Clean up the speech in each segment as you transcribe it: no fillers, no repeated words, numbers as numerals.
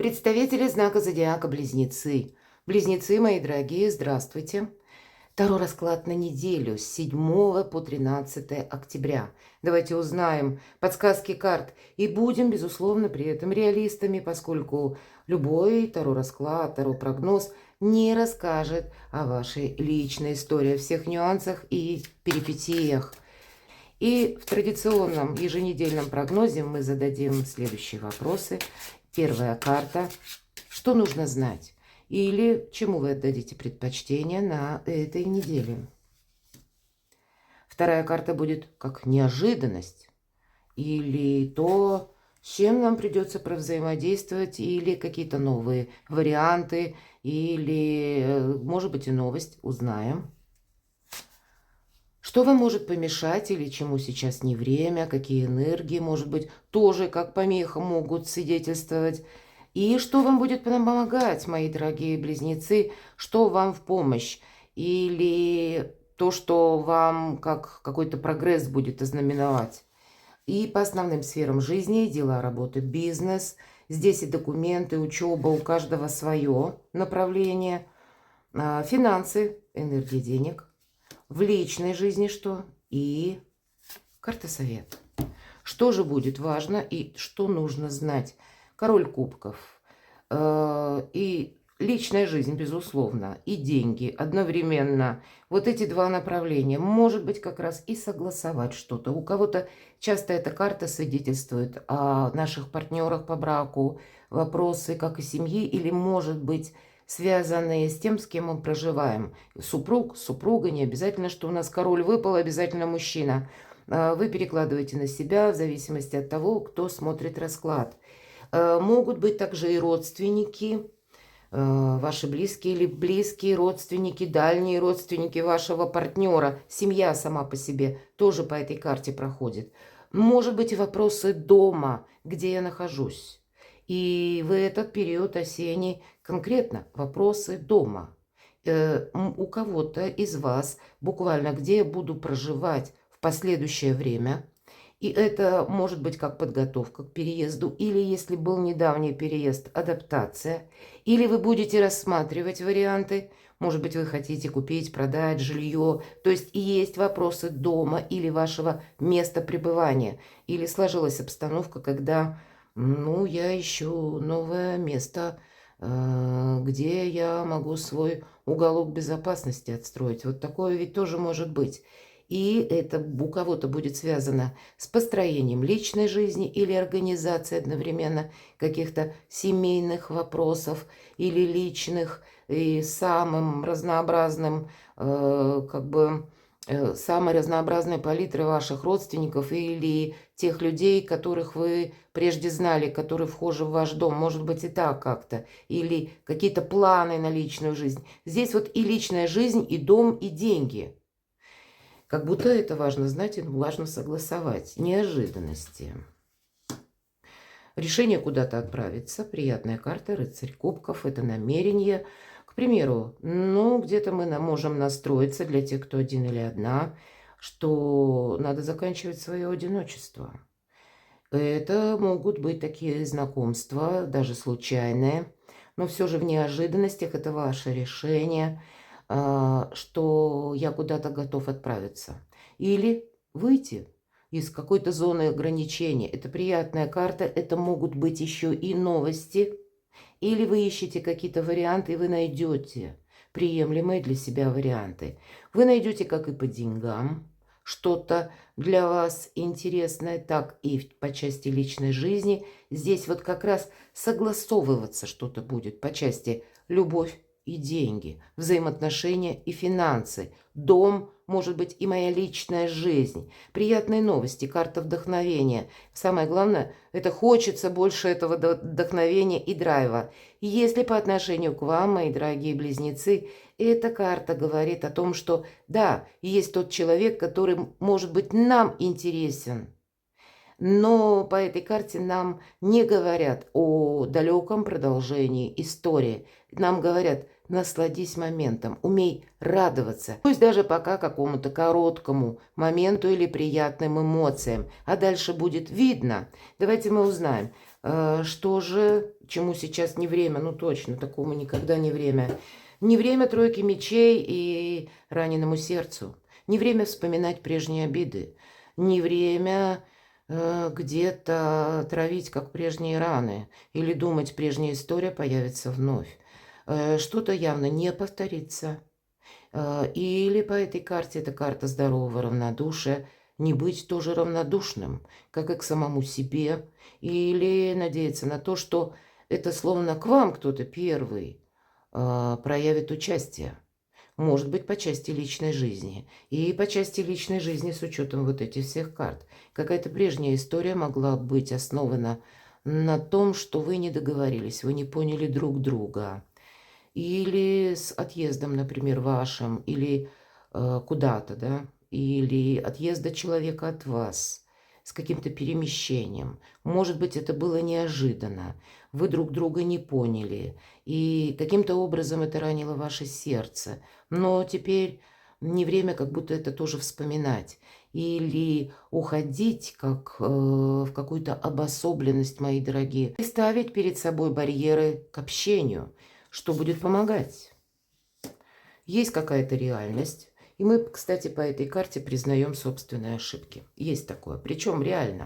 Представители знака зодиака Близнецы. Близнецы, мои дорогие, здравствуйте. Таро расклад на неделю с 7 по 13 октября. Давайте узнаем подсказки карт и будем, безусловно, при этом реалистами, поскольку любой таро расклад, таро прогноз не расскажет о вашей личной истории, о всех нюансах и перипетиях. И в традиционном еженедельном прогнозе мы зададим следующие вопросы. Первая карта. Что нужно знать? Или чему вы отдадите предпочтение на этой неделе? Вторая карта будет как неожиданность. Или то, с чем нам придется провзаимодействовать, или какие-то новые варианты, или, может быть, и новость. Узнаем. Что вам может помешать или чему сейчас не время, какие энергии, может быть, тоже как помеха могут свидетельствовать. И что вам будет помогать, мои дорогие близнецы, что вам в помощь. Или то, что вам как какой-то прогресс будет ознаменовать. И по основным сферам жизни, дела, работы, бизнес. Здесь и документы, учеба, у каждого свое направление. Финансы, энергия денег. В личной жизни что? И карта совет. Что же будет важно и что нужно знать? Король кубков. И личная жизнь, безусловно, и деньги одновременно. Вот эти два направления. Может быть, как раз и согласовать что-то. У кого-то часто эта карта свидетельствует о наших партнерах по браку, вопросы как и семьи, или, может быть, связанные с тем, с кем мы проживаем. Супруг, супруга, не обязательно, что у нас король выпал, обязательно мужчина. Вы перекладываете на себя в зависимости от того, кто смотрит расклад. Могут быть также и родственники, ваши близкие или близкие родственники, дальние родственники вашего партнера. Семья сама по себе тоже по этой карте проходит. Может быть и вопросы дома, где я нахожусь. И в этот период осенний конкретно вопросы дома. У кого-то из вас буквально где я буду проживать в последующее время. И это может быть как подготовка к переезду, или если был недавний переезд, адаптация. Или вы будете рассматривать варианты. Может быть, вы хотите купить, продать жилье. То есть и есть вопросы дома или вашего места пребывания. Или сложилась обстановка, когда я ищу новое место, где я могу свой уголок безопасности отстроить. Вот такое ведь тоже может быть. И это у кого-то будет связано с построением личной жизни или организацией одновременно каких-то семейных вопросов или личных, и самым разнообразным, самой разнообразной палитры ваших родственников или тех людей, которых вы прежде знали, которые вхожи в ваш дом. Может быть и так как-то. Или какие-то планы на личную жизнь. Здесь вот и личная жизнь, и дом, и деньги. Как будто это важно знать и важно согласовать. Неожиданности. Решение куда-то отправиться. Приятная карта, рыцарь кубков. Это намерение. К примеру, где-то мы можем настроиться для тех, кто один или одна, что надо заканчивать свое одиночество. Это могут быть такие знакомства, даже случайные, но все же в неожиданностях это ваше решение, что я куда-то готов отправиться. Или выйти из какой-то зоны ограничений. Это приятная карта, это могут быть еще и новости. Или вы ищете какие-то варианты, и вы найдете приемлемые для себя варианты. Вы найдете как и по деньгам что-то для вас интересное, так и по части личной жизни. Здесь вот как раз согласовываться что-то будет по части любовь и деньги, взаимоотношения и финансы, дом, может быть, и моя личная жизнь. Приятные новости, карта вдохновения. Самое главное, это хочется больше этого вдохновения и драйва. И если по отношению к вам, мои дорогие близнецы, эта карта говорит о том, что да, есть тот человек, который может быть нам интересен. Но по этой карте нам не говорят о далеком продолжении истории. Нам говорят: насладись моментом, умей радоваться. Пусть даже пока какому-то короткому моменту или приятным эмоциям. А дальше будет видно. Давайте мы узнаем, что же, чему сейчас не время. Ну точно, такому никогда не время. Не время тройки мечей и раненому сердцу. Не время вспоминать прежние обиды. Не время где-то травить, как прежние раны. Или думать, прежняя история появится вновь. Что-то явно не повторится. Или по этой карте, это карта здорового равнодушия, не быть тоже равнодушным, как и к самому себе. Или надеяться на то, что это словно к вам кто-то первый проявит участие. Может быть, по части личной жизни. И по части личной жизни с учетом вот этих всех карт. Какая-то прежняя история могла быть основана на том, что вы не договорились, вы не поняли друг друга. Или с отъездом, например, вашим, или куда-то, да, или отъезда человека от вас, с каким-то перемещением. Может быть, это было неожиданно, вы друг друга не поняли, и каким-то образом это ранило ваше сердце. Но теперь не время как будто это тоже вспоминать. Или уходить как в какую-то обособленность, мои дорогие. И ставить перед собой барьеры к общению, что будет помогать. Есть какая-то реальность. И мы, кстати, по этой карте признаем собственные ошибки. Есть такое. Причем реально.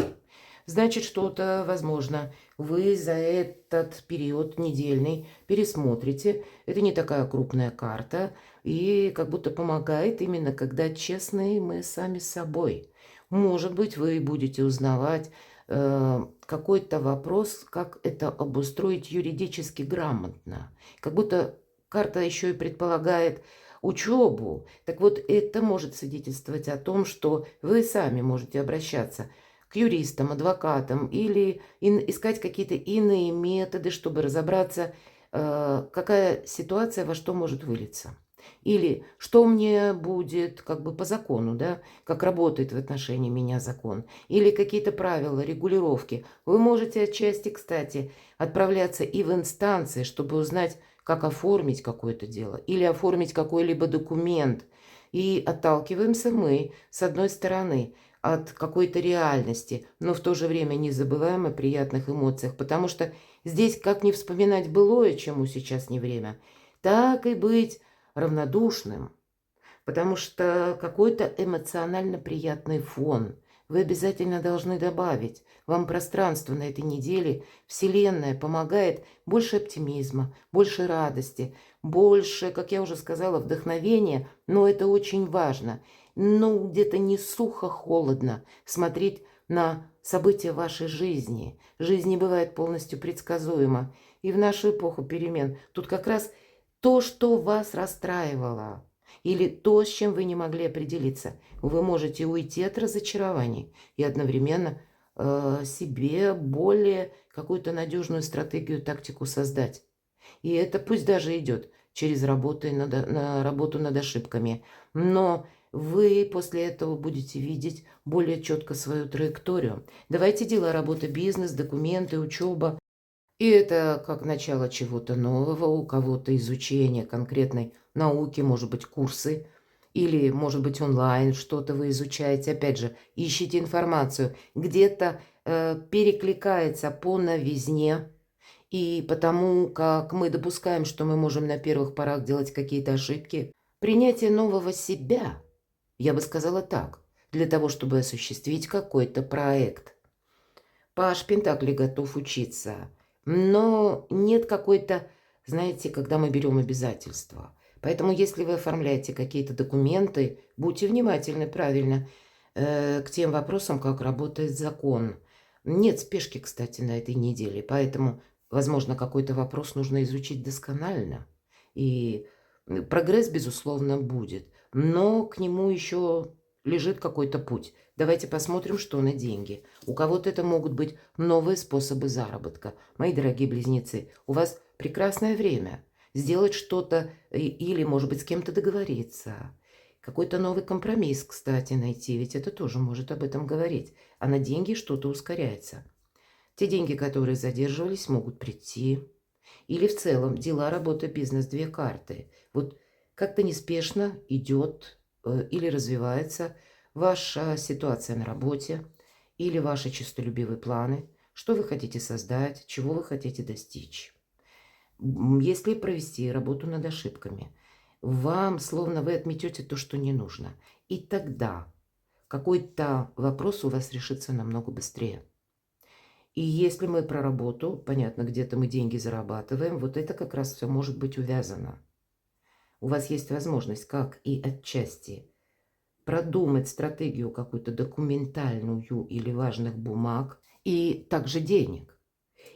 Значит, что-то, возможно, вы за этот период недельный пересмотрите. Это не такая крупная карта. И как будто помогает именно, когда честные мы сами с собой. Может быть, вы будете узнавать какой-то вопрос, как это обустроить юридически грамотно. Как будто карта еще и предполагает учебу. Так вот, это может свидетельствовать о том, что вы сами можете обращаться к юристам, адвокатам или искать какие-то иные методы, чтобы разобраться, какая ситуация во что может вылиться. Или что мне будет как бы по закону, да, как работает в отношении меня закон. Или какие-то правила, регулировки. Вы можете отчасти, кстати, отправляться и в инстанции, чтобы узнать, как оформить какое-то дело. Или оформить какой-либо документ. И отталкиваемся мы, с одной стороны, от какой-то реальности, но в то же время не забываем о приятных эмоциях, потому что здесь как не вспоминать былое, чему сейчас не время, так и быть равнодушным, потому что какой-то эмоционально приятный фон вы обязательно должны добавить. Вам пространство на этой неделе, Вселенная помогает больше оптимизма, больше радости, больше, как я уже сказала, вдохновения, но это очень важно. Ну, где-то не сухо-холодно смотреть на события вашей жизни. Жизнь не бывает полностью предсказуема. И в нашу эпоху перемен тут как раз то, что вас расстраивало, или то, с чем вы не могли определиться, вы можете уйти от разочарований и одновременно себе более какую-то надежную стратегию, тактику создать. И это пусть даже идет через работу над ошибками. Но вы после этого будете видеть более четко свою траекторию. Давайте дела, работа, бизнес, документы, учеба. И это как начало чего-то нового, у кого-то изучение конкретной науки, может быть, курсы, или, может быть, онлайн что-то вы изучаете. Опять же, ищите информацию. Где-то перекликается по новизне, и потому как мы допускаем, что мы можем на первых порах делать какие-то ошибки. Принятие нового себя, я бы сказала так, для того, чтобы осуществить какой-то проект. Паш Пентакли готов учиться, но нет какой-то, знаете, когда мы берем обязательства. Поэтому, если вы оформляете какие-то документы, будьте внимательны, правильно, к тем вопросам, как работает закон. Нет спешки, кстати, на этой неделе, поэтому, возможно, какой-то вопрос нужно изучить досконально. И прогресс, безусловно, будет, но к нему еще лежит какой-то путь. Давайте посмотрим, что на деньги. У кого-то это могут быть новые способы заработка. Мои дорогие близнецы, у вас прекрасное время сделать что-то или, может быть, с кем-то договориться. Какой-то новый компромисс, кстати, найти, ведь это тоже может об этом говорить. А на деньги что-то ускоряется. Те деньги, которые задерживались, могут прийти. Или в целом дела, работа, бизнес, две карты. Вот как-то неспешно идет или развивается ваша ситуация на работе, или ваши честолюбивые планы, что вы хотите создать, чего вы хотите достичь. Если провести работу над ошибками, вам словно вы отметете то, что не нужно. И тогда какой-то вопрос у вас решится намного быстрее. И если мы про работу, понятно, где-то мы деньги зарабатываем, вот это как раз все может быть увязано. У вас есть возможность, как и отчасти, продумать стратегию какую-то документальную или важных бумаг, и также денег.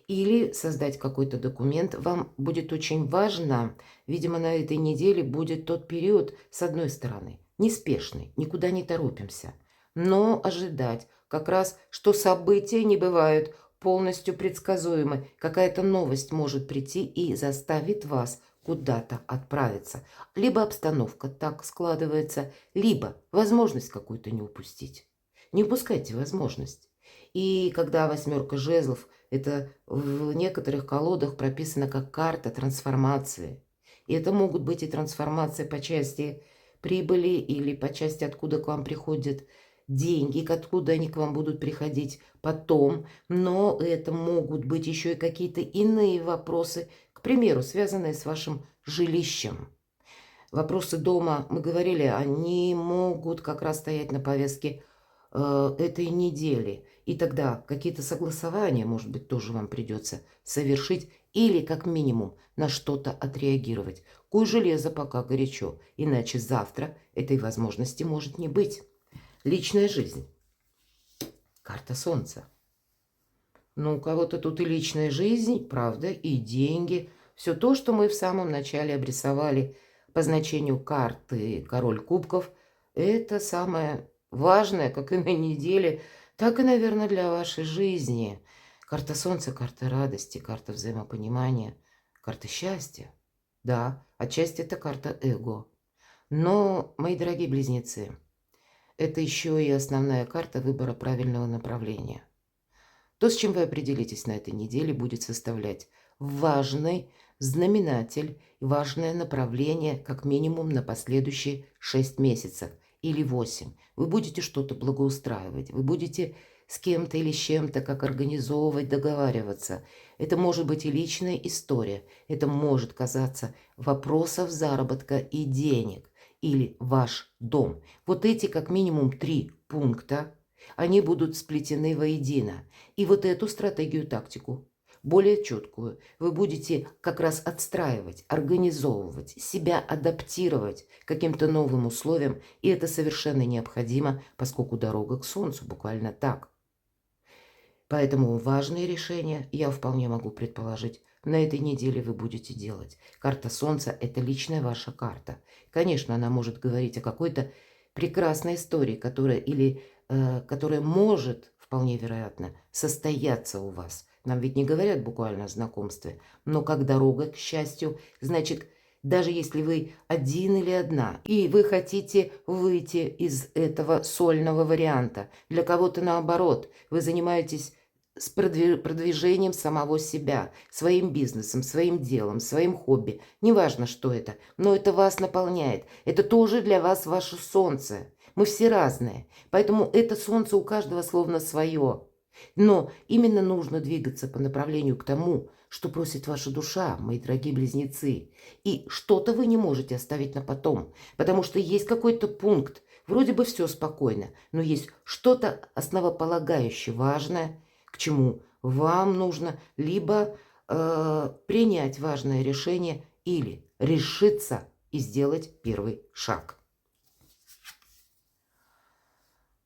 Или создать какой-то документ. Вам будет очень важно, видимо, на этой неделе будет тот период, с одной стороны, неспешный, никуда не торопимся, но ожидать как раз, что события не бывают полностью предсказуемы. Какая-то новость может прийти и заставит вас куда-то отправиться. Либо обстановка так складывается, либо возможность какую-то не упустить. Не упускайте возможность. И когда восьмерка жезлов, это в некоторых колодах прописано как карта трансформации. И это могут быть и трансформации по части прибыли или по части, откуда к вам приходят деньги, откуда они к вам будут приходить потом. Но это могут быть еще и какие-то иные вопросы, к примеру, связанные с вашим жилищем. Вопросы дома, мы говорили, они могут как раз стоять на повестке этой недели. И тогда какие-то согласования, может быть, тоже вам придется совершить или, как минимум, на что-то отреагировать. Куй железо пока горячо, иначе завтра этой возможности может не быть. Личная жизнь. Карта Солнца. Ну, у кого-то тут и личная жизнь, правда, и деньги. Все то, что мы в самом начале обрисовали по значению карты «Король кубков», это самое важное, как и на неделе, так и, наверное, для вашей жизни. Карта Солнца, карта радости, карта взаимопонимания, карта счастья. Да, отчасти это карта эго. Но, мои дорогие близнецы, это еще и основная карта выбора правильного направления. То, с чем вы определитесь на этой неделе, будет составлять важный знаменатель и важное направление как минимум на последующие 6 месяцев или 8. Вы будете что-то благоустраивать, вы будете с кем-то или с чем-то как организовывать, договариваться. Это может быть и личная история, это может казаться вопросов заработка и денег или ваш дом. Вот эти как минимум 3 пункта, они будут сплетены воедино. И вот эту стратегию, тактику, более четкую, вы будете как раз отстраивать, организовывать, себя адаптировать к каким-то новым условиям. И это совершенно необходимо, поскольку дорога к Солнцу буквально так. Поэтому важные решения, я вполне могу предположить, на этой неделе вы будете делать. Карта Солнца – это личная ваша карта. Конечно, она может говорить о какой-то прекрасной истории, которая может, вполне вероятно, состояться у вас. Нам ведь не говорят буквально о знакомстве, но как дорога к счастью, значит, даже если вы один или одна, и вы хотите выйти из этого сольного варианта, для кого-то наоборот, вы занимаетесь с продвижением самого себя, своим бизнесом, своим делом, своим хобби. Неважно, что это, но это вас наполняет. Это тоже для вас ваше солнце. Мы все разные, поэтому это солнце у каждого словно свое. Но именно нужно двигаться по направлению к тому, что просит ваша душа, мои дорогие близнецы. И что-то вы не можете оставить на потом, потому что есть какой-то пункт, вроде бы все спокойно, но есть что-то основополагающее, важное, к чему вам нужно либо принять важное решение или решиться и сделать первый шаг.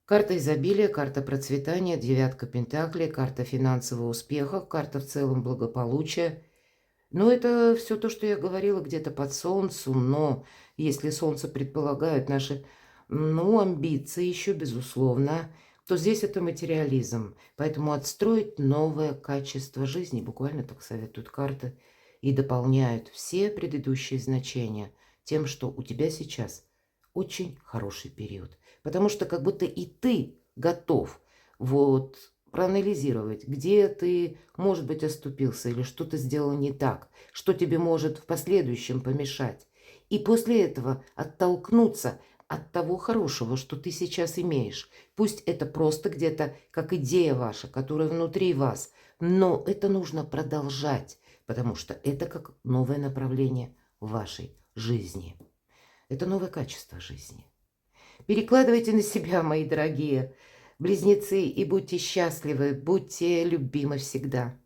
Карта изобилия, карта процветания, девятка пентаклей, карта финансового успеха, карта в целом благополучия. Но это все то, что я говорила где-то под солнцем, но если солнце предполагает наши, амбиции еще, безусловно, то здесь это материализм. Поэтому отстроить новое качество жизни, буквально так советуют карты, и дополняют все предыдущие значения тем, что у тебя сейчас очень хороший период. Потому что как будто и ты готов вот проанализировать, где ты, может быть, оступился или что ты сделал не так, что тебе может в последующем помешать. И после этого оттолкнуться от того хорошего, что ты сейчас имеешь. Пусть это просто где-то как идея ваша, которая внутри вас, но это нужно продолжать, потому что это как новое направление в вашей жизни. Это новое качество жизни. Перекладывайте на себя, мои дорогие близнецы, и будьте счастливы, будьте любимы всегда.